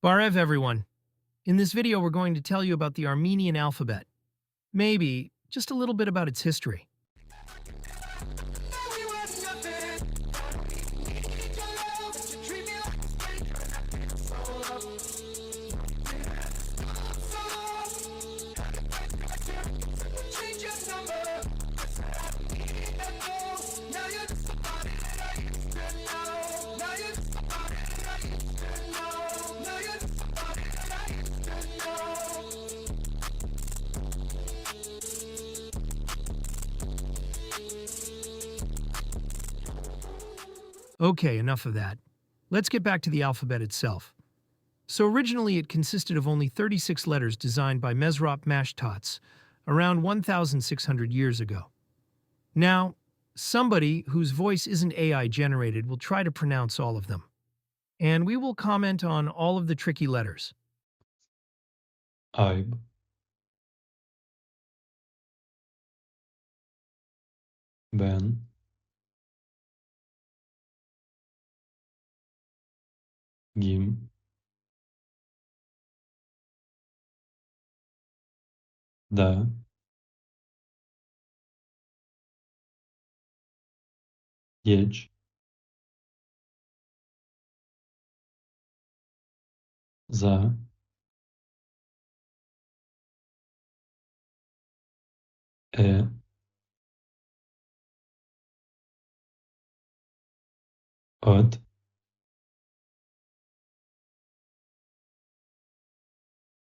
Barev, everyone. In this video, we're going to tell you about the Armenian alphabet. Maybe just a little bit about its history. Okay, enough of that. Let's get back to the alphabet itself. So originally it consisted of only 36 letters designed by Mesrop Mashtots around 1,600 years ago. Now, somebody whose voice isn't AI generated will try to pronounce all of them. And we will comment on all of the tricky letters. Ayb, Ben, Gim, Da, Yec, Za, E, Od,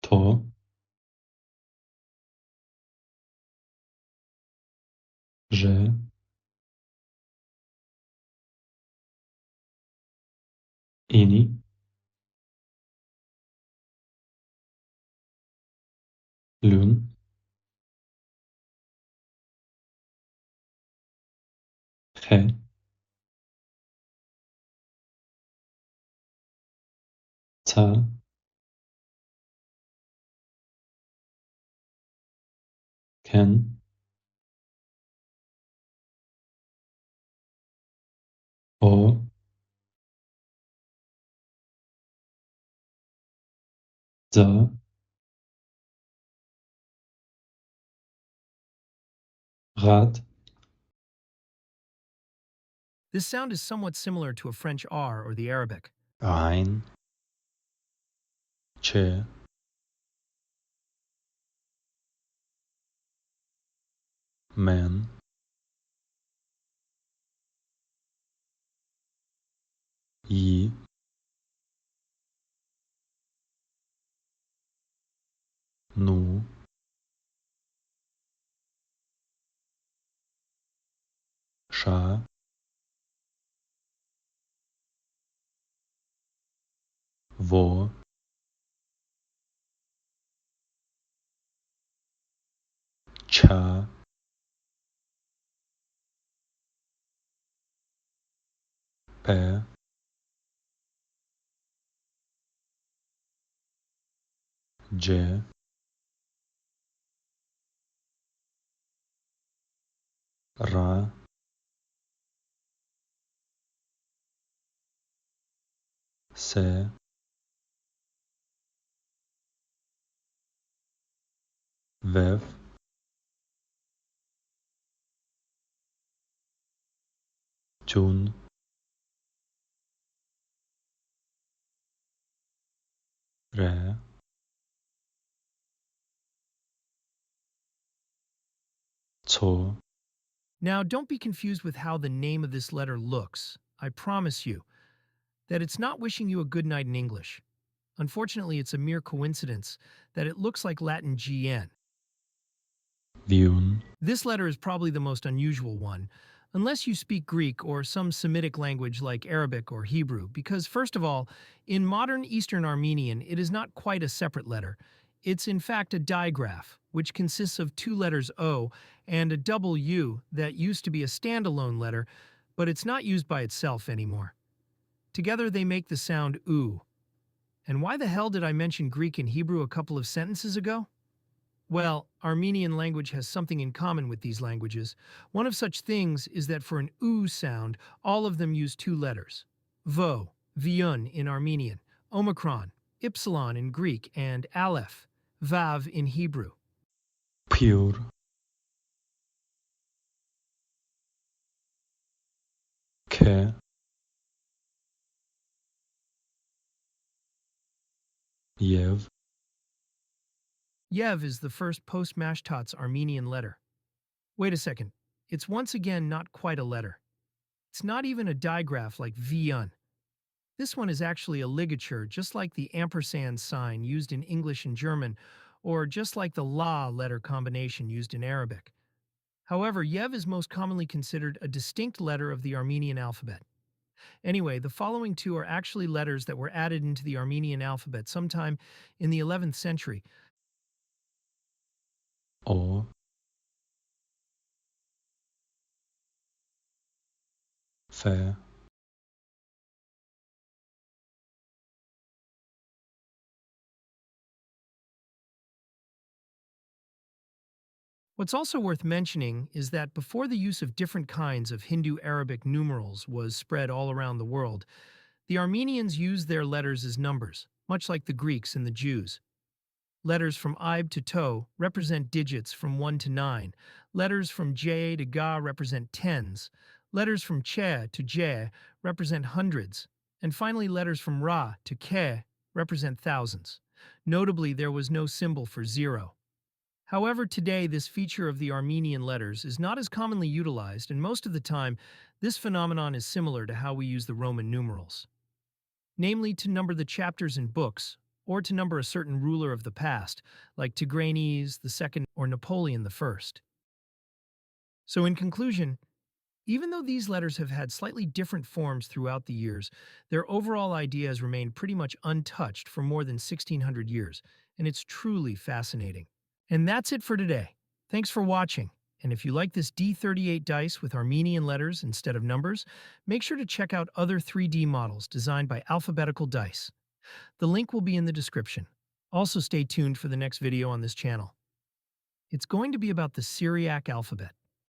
To, Že, Ini, Lun, He, Ta, Ken, O, Za, Rat, This sound is somewhat similar to a French R or the Arabic. Rein, Che, Men, Yi, Nu, Sha, Vo, Cha, Pe, Je, Ra, Se, Vev, Tun, Re, Tso. Now, don't be confused with how the name of this letter looks. I promise you that it's not wishing you a good night in English. Unfortunately, it's a mere coincidence that it looks like Latin GN. Viun, This letter is probably the most unusual one, unless you speak Greek or some Semitic language like Arabic or Hebrew, because first of all, in modern Eastern Armenian, it is not quite a separate letter. It's in fact a digraph, which consists of two letters O and a double U that used to be a standalone letter, but it's not used by itself anymore. Together they make the sound U. And why the hell did I mention Greek and Hebrew a couple of sentences ago? Well, Armenian language has something in common with these languages. One of such things is that for an oo sound, all of them use two letters. Vo, viun in Armenian, omicron, Ypsilon in Greek, and Aleph, Vav in Hebrew. pure, که یو Yev is the first post-Mashtat's Armenian letter. Wait a second. It's once again not quite a letter. It's not even a digraph like Vyun. This one is actually a ligature, just like the ampersand sign used in English and German, or just like the la letter combination used in Arabic. However, Yev is most commonly considered a distinct letter of the Armenian alphabet. Anyway, the following two are actually letters that were added into the Armenian alphabet sometime in the 11th century. O ف What's also worth mentioning is that before the use of different kinds of Hindu-Arabic numerals was spread all around the world, the Armenians used their letters as numbers, much like the Greeks and the Jews. Letters from Ib to To represent digits from 1 to 9. Letters from J to Ga represent tens. Letters from Che to Je represent hundreds. And finally, letters from Ra to Ke represent thousands. Notably, there was no symbol for zero. However, today this feature of the Armenian letters is not as commonly utilized, and most of the time, this phenomenon is similar to how we use the Roman numerals. Namely, to number the chapters in books, or to number a certain ruler of the past, like Tigranes II or Napoleon I. So in conclusion, even though these letters have had slightly different forms throughout the years, their overall idea has remained pretty much untouched for more than 1600 years, and it's truly fascinating. And that's it for today. Thanks for watching. And if you like this D38 dice with Armenian letters instead of numbers, make sure to check out other 3D models designed by Alphabetical Dice. The link will be in the description. Also stay tuned for the next video on this channel. It's going to be about the Syriac alphabet.